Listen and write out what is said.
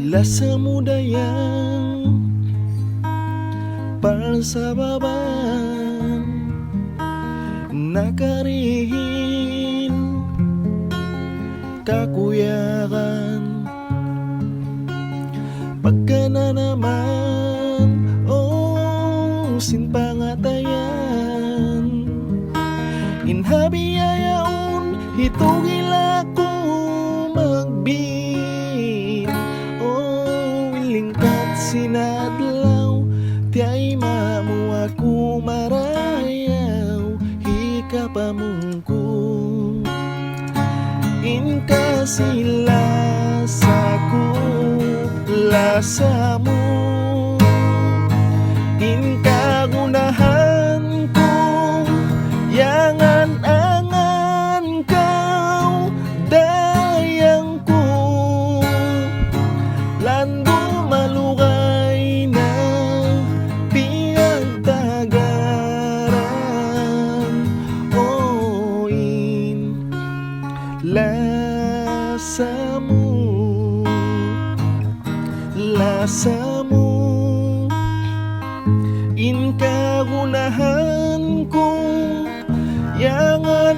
Lasa mo dayang palsababan nakarihin kakuyakan pagka na naman sinpangatayan inhabiyayaon hitugila ko magbin wilingkat sinadlaw tiay mamu ako marayaw hikapamungko inka sila saku lasa mo inkagunahan ko yangan-angan kau dayang ko lando malugay na piyagtagaran lasa mo inkagunahan ko yangan